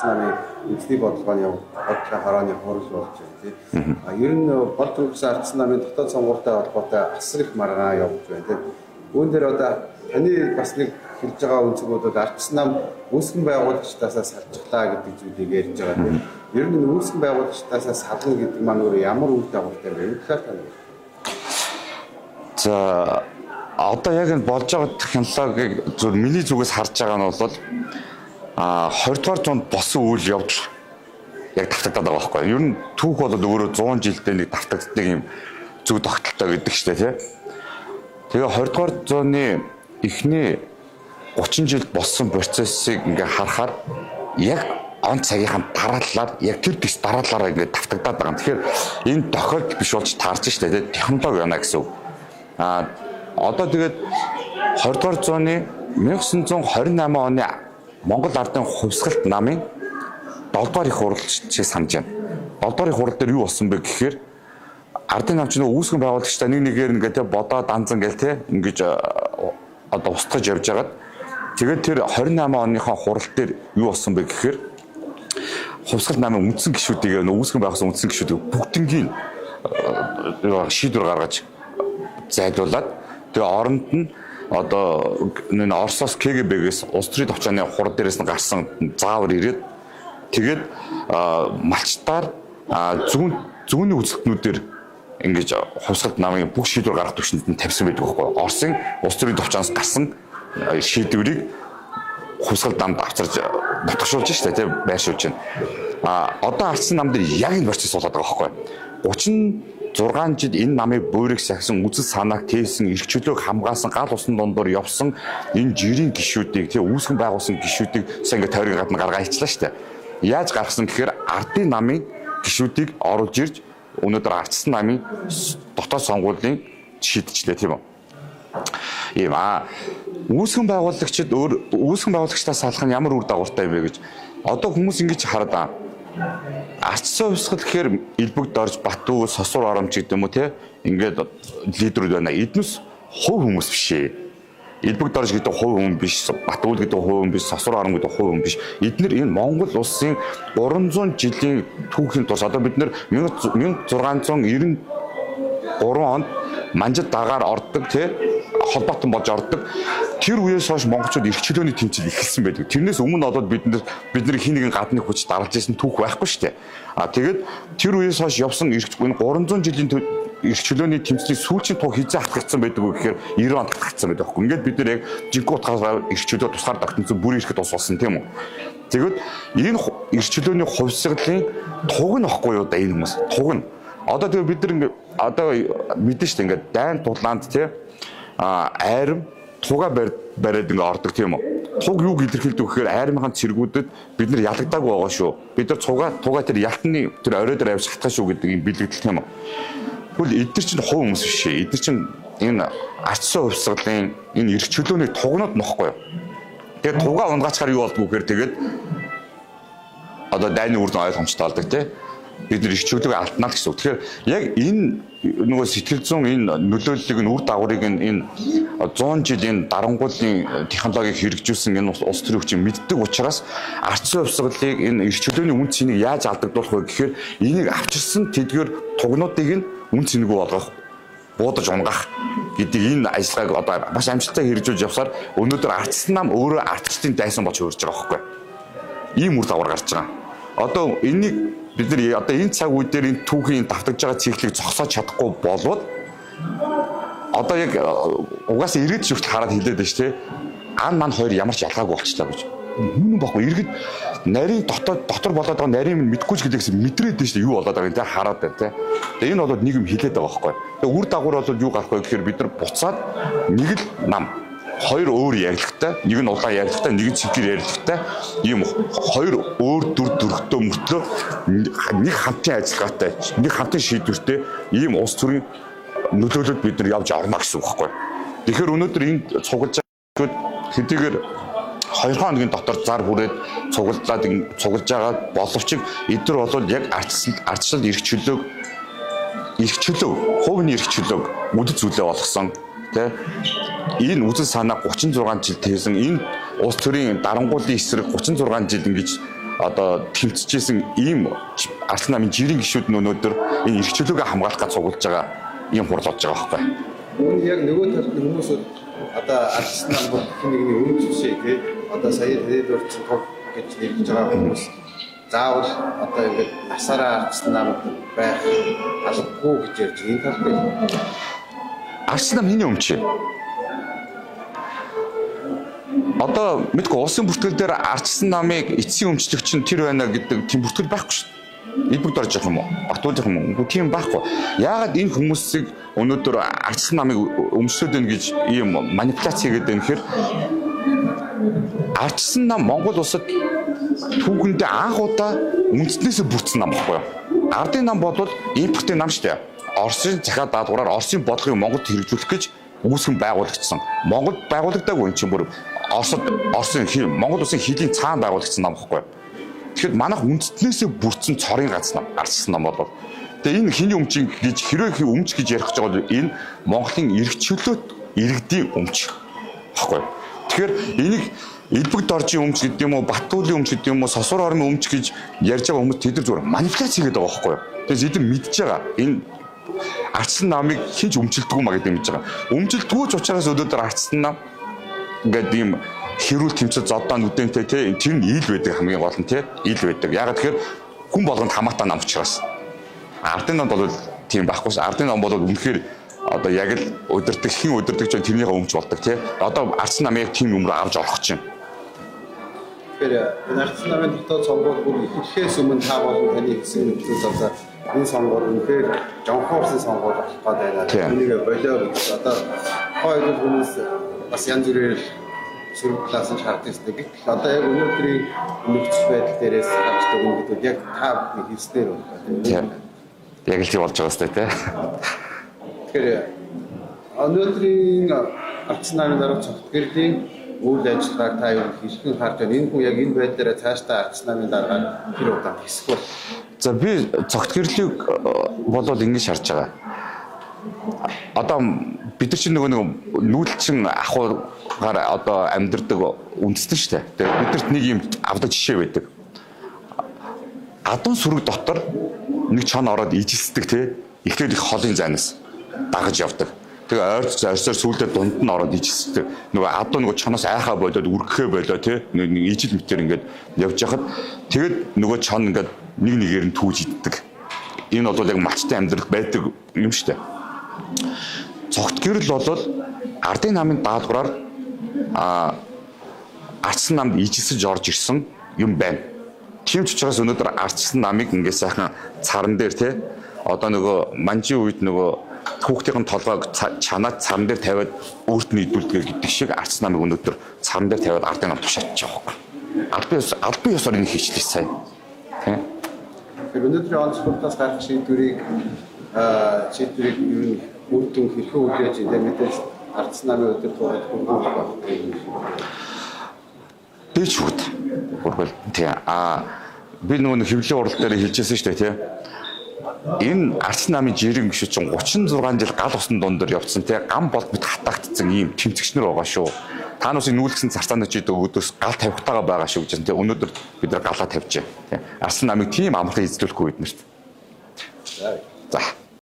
ардчсан намын эзний бодлогооны бодлогын харооны хурал болж байна тийм. Ер нь бол төвлөсөн ардчсан намын дотоод сонгуультай холбоотой асар их маргаан явж байна тийм. Үүн дээр одоо таны бас нэг хэлж байгаа үнцгүүд ардчсан нам үүсгэн байгуулагчдаасаа салжглаа гэдэг зүйлийг ярьж байгаа тийм. Ер нь үүсгэн байгуулагчдаасаа салгана гэдэг маань өөр ямар үйл дагавартай вэ? Энэ талаар тань. За одоо яг энэ болж байгаа технологиг зөв миний зүгээс харж байгаа нь бол 20 дугаар зуунд босон үйл явдал яг давтагдаад байгаа байхгүй. Ер нь түүх бол өөрөө 100 жилдээ нэг давтагддаг юм зүг тогтолтой гэдэг ч тийм. Тэгээ 20 дугаар зууны эхний 30 жил болсон процессыг ингээ харахаар яг он цагийнхаа дарааллаар яг тэр дэс дарааллаараа ингээ давтагдаад байгаа. Тэгэхээр энэ тохиолдол биш болж таарч штэ тийм технологи байна гэсэн үг. Одоо тэгээд 20 дугаар зууны 1928 оны Монгол ардын хувьсгалт намын 7 дугаар их хурал шиг санаж байна. 7 дугаар их хурал дээр юу болсон бэ гэхээр ардын намч нөө үүсгэн байгуулагчтай нэг нэгээр ингээд бодоо данзан гэл те ингэж одоо устгаж явж байгаад тэгээд тэр 28 оныхоо хурал дээр юу болсон бэ гэхээр хувьсгалт намын үндсэн гишүүдийг нөө үүсгэн байгуулсан үндсэн гишүүдийг бүгднгийн шийдвэр гаргаж зайлуулад тэгээ оронд нь одоо энэ Оросоос КГБ-гээс улс төрийн төвчаны хурал дээрээс нь гарсан заавар ирээд тэгээд малчтаар зүүнний үзэгднүүдээр ингэж хувьсгалт намын бүх шийдвэр гаргах түвшинд нь тавьсан байдаг байхгүй. Оросын улс төрийн төвчнээс гарсан шийдвэрийг хувьсгалт намд авчирж нутгшуулж штэ тий байршуулж байна. Одоо ардчсан нам дээр яг энэ процесс болоод байгаа байхгүй. 36 жил энэ намыг буйрыг сахисан үзэл санааг тээсэн эрх чөлөөг хамгаалсан гал усны дундуур явсан энэ жирийн гишүүдийг тий үүсгэн байгуулсан гишүүдийг сайн ингээ тойрог гадна гаргаа хийчлаа штэ. Яаж гаргасан гэхээр ардын намын гишүүдийг оруулж ирж өнөөдөр ардчсан намын дотоод сонгуулийн шийдчихлээ тийм үү. Ийм үүсгэн байгуулагчид үүсгэн байгуулагчдаас салах нь ямар үр дагавартай юм бэ гэж одоо хүмүүс ингэж хараад ардчсан хувьсгал гэхээр Элбэг Дорж, Батү, Сосуур Оромч гэдэг юм уу те ингээд лидерүүд байна. Эднэс хувь хүмүүс биш ээ. Элбэг Дорж гэдэг хувь хүн биш, Батү гэдэг хувь хүн биш, Сосуур Ором гэдэг хувь хүн биш. Эднэр энэ Монгол улсын 300 жилийн түүхийн турш одоо бид нэр 1693 онд Манжид дагаар ордог те холбоотон болж ордог. Тэр үеэс хойш монголчууд эрх чөлөөний тэмцэл эхэлсэн байдаг. Тэрнээс өмнө одоо бид нар хин нэгэн гадны хүч даралж ирсэн түүх байхгүй шүү дээ. Тэгээд тэр үеэс хойш явсан эрх 300 жилийн эрх чөлөөний тэмцлийн сүүлчийн туг хизээ хатгагдсан байдаг уу гэхээр 90 онд хатгагдсан байдаг байхгүй. Ингээд бид нар яг жинхэнэ утгаараа эрх чөлөө тусгаар тогтсон бүрийн эрхэд ус болсон тийм үү. Тэгээд энэ эрх чөлөөний хувьсгалын туг нь байхгүй юу да энэ хүмүүс. Туг нь. Одоо тэгээд бид нар одоо мэдэн шүү дээ ингээд дайн тулаанд тийм айрам туга бариад ингээ ордог тийм үү. Туг юуг илэрхийлдэг гэхээр айрмынхаа цэргүүдэд бид нар ялагдаагүй байгаа шүү. Бид нар туга тэр ялтны тэр орой дээр авч хатгаа шүү гэдэг юм бэлэгдэл тийм үү. Тэгвэл эдгээр чинь хувь хүмүүс биш ээ. Эдгээр чинь энэ ардчсан хувьсгалын энэ эрх чөлөөний тугнууд нөхгүй юу. Тэгээд туга унгачаар юу болдгоо гэхээр тэгээд одоо дайны үр дүн ойлгомжтой болдог тийм. Бид нар эрх чөлөөг алднаа гэсэн үг. Тэгэхээр яг энэ нөгөө сэтгэл зүйн энэ нөлөөллийг нь үр дагаврыг энэ 100 жилийн дарангуулын технологиг хэрэгжүүлсэн энэ улс төрийн хүчин мэддэг учраас ардчсан хувьсгалыг энэ эрх чөлөөний үн цэнийг яаж алдагдуулах вэ гэхээр энийг авчирсан тэдгээр тугнуудыг нь үн цэнэгүй болгох буудаж унгах гэдэг энэ ажиллагааг одоо маш амжилттай хэрэгжүүлж явсаар өнөөдөр ардчсан нам өөрөө ардчдын дайсан болж хөрж байгаа байхгүй. Ийм үр дагавар гарч байгаа. Одоо энийг бид нар одоо энэ цаг үе дээр энэ түүхийн давтагдж байгаа циклийг зогсоож чадахгүй болвол одоо яг угаасаа иргэд шүртэл хараад хэлээд байна шүү дээ. Ан мань хоёр ямар ч ялгаагүй болчихлоо гэж. Хүн баггүй иргэд нарийн дотор болоод байгаа нарийн минь мэдгүй ч гэдэгс мэдрээд байна шүү дээ. Юу болоод байгааг энэ хараад байна те. Тэгээ энэ болоод нийгэм хэлээд байгаа байхгүй. Тэгээ үр дагавар бол юу гарах вэ гэхээр бид нар буцаад нэг л нам хоёр өөр ярилцлагатай, нэг нь улаан ярилцлагатай, нэг нь цэвэр ярилцлагатай ийм хоёр өөр дөрвтөө мөртлөө нэг хамтын ажиллагаатай, нэг хамтын шийдвэртэй ийм улс төрийн нөлөөлөлд бид нар явж орно гэсэн үг байхгүй. Тэгэхээр өнөөдөр энд цуглаж байгаа хэдийгээр 2 хоногийн дотор зар хүрээд цуглаж байгаа боловч эдгээр бол яг ардчил эрх чөлөөг хувийн эрх чөлөөг үдэд зүйлээ болгосон тэ энэ үзэл санаа 36 жил тээсэн энэ улс төрийн дарангуулын эсрэг 36 жил ингэж одоо тэмцэжсэн ийм Арслан намын жирийн гишүүд нь өнөөдөр энэ эрх чөлөөгөө хамгаалах гэж цугулж байгаа ийм хурал болж байгаа байхгүй. Үүн яг нөгөө талд хүмүүс одоо Арслан нам бол хин нэгний өмнө жишээ тий одоо сая тэгээд урьдчилан тог гэж хэлж байгаа хүмүүс заавал одоо ингээд насаараа Арслан нам байх албагүй гэж ярьж энэ талд Арслан нам хэний өмч? Одоо мэдгүй улсын бүртгэл дээр Арслан намыг эцсийн өмчлөгч нь тэр байна гэдэг тийм бүртгэл байхгүй шүү дээ. Илбэг дорж явах юм уу? Батуулах юм уу? Тийм байхгүй. Яагаад энэ хүмүүсийг өнөөдөр Арслан намыг өмчлөөд байна гэж ийм манипуляц хийгээд байна гэхээр Арслан нам Монгол улсад түүхэндээ анх удаа үндэснээсээ бүрдсэн нам байхгүй юу? Ардын нам бол импортын нам шүү дээ. Оросын захиа даатгавраар Оросын бодлогыг Монголд хэрэгжүүлэх гэж үүсгэн байгуулагдсан. Монголд байгуулагдаагүй юм чинь бүр Оросын Монгол улсын хилийн цаана байгуулагдсан нам байхгүй юу? Тэгэхээр манайх үндэснээсээ бүрдсэн цорын ганц нам Арслан нам бол. Тэгээ энэ хиний өмч гэж хэрэг өмч гэж ярих гэж байгаа бол энэ Монголын эрх чөлөөт иргэдийн өмч байхгүй юу? Тэгэхээр энийг Илбэг доржийн өмч гэдэг юм уу, Баттуулын өмч гэдэг юм уу, Сосор орны өмч гэж ярьж байгаа хүмүүс тэд нар зүгээр манипуляц хийгээд байгаа байхгүй юу? Тэгэхээр эдгээр мэдж байгаа. Энэ Арслан намыг хинч өмчлөлтгүй маа гэдэг мэдж байгаа. Өмчлөлтгүй ч учраас өнөөдөр Арслан нам ингээд ийм хэрүүл тэмцэл зодоо нүдэнтэй тий тэр нь ил байдаг хамгийн гол нь тий ил байдаг. Ягаад тэгэхээр хүн болгонд хамаатай нам учраас. Ардын нам бол тийм байхгүй ш. Ардын нам бол үнэхээр одоо яг л удирдаг хин удирдагч тэрнийхээ өмч болдог тий. Одоо Арслан намыг тийм юмруу авч орох чинь. Тэгэхээр энэ Арслан намын дотоод сонгуул бүр ихэхээс өмнө та болон таны хэсэг нөхцөл одоо энэ сонгуул үнэхээр жонхоорсын сонгуул болох гээд байна. Түүнийг болоо гэж одоо хоёр хүмүүс бас янз бүрээр сүрглээс нь шаарддаг юм. Гэтэл одоо яг өнөөдрийн нөхцөл байдал дээрээс харж байгаа гэдэг яг та хэлснээр байна. Яг л тийм болж байгаа сте тий. Тэгэхээр өнөөдрийн Арслан намын дараа цогт гэрлийн үйл ажиллагааг та юу хэлхэн харж байна. Энэ хүн яг энэ байдлаараа цаашдаа Арслан намын дараа хэр удаан хэсэх бол. За би цогт гэрлийг болоод ингэж харж байгаа. Одоо бид нар чинь нөгөө нүүдэлчин ахуйгаар одоо амьдардаг үндэстэн шүү дээ. Тэгээд бидэрт нэг юм авдаг жишээ байдаг. Адун сүрэг дотор нэг чон ороод ижилсдэг тий. Ихлээр их холын зайнаас дагаж явдаг. Тэгээ ойрцоор сүүлдээ дунд нь ороод ижилсдэг. Нөгөө адуу нөгөө чоноос айхаа болоод үргэхээ болоо тий. Нэг ижил мэтэр ингээд явж хахад тэгээд нөгөө чон ингээд нэг нэгээр нь түүж иддэг. Энэ бол яг малчтай амьдрал байдаг юм шүү дээ. Цогт гэрэл болол ардын намын даалгавраар Арслан намд ижилсэж орж ирсэн юм байна. Тийм ч учраас өнөөдөр Арслан намыг ингээд сайхан царан дээр тий одоо нөгөө манжийн үед нөгөө хүүхдийн толгойг чанаад царан дээр тавиад өөрт нь идүүлдэг гэдэг шиг Арслан намыг өнөөдөр царан дээр тавиад ардын нам тушаачж байгаа байхгүй. Албан ёсоор энэ хийчлээ сайн. Тий. Тэгэхээр өнөөдрийн онцлогоос гарах шийдвэрийг юу үр дүн хэрхэн үлээж энэ мэдээж Арслан намын өдөр тулд хургуулах байх. Би ч үгүй. Хургуул тий. Би нөгөө хэвлэлийн урал дээр хэлжсэн шүү дээ тий. Энэ Арслан намын жирийн гишүүд чинь 36 жил гал усны дунд дээр явцсан тий. Гам болт мэт хатагдсан ийм тэмцэгчнэр байгаа шүү. Та нуусын нүүлгсэн царцаанууд чи өдөөс гал тавихтайгаа байгаа шүү гэж тий. Өнөөдөр бид нар галаа тавьж байна тий. Арслан намыг тийм амархан эзлүүлэхгүй бид нарт. За.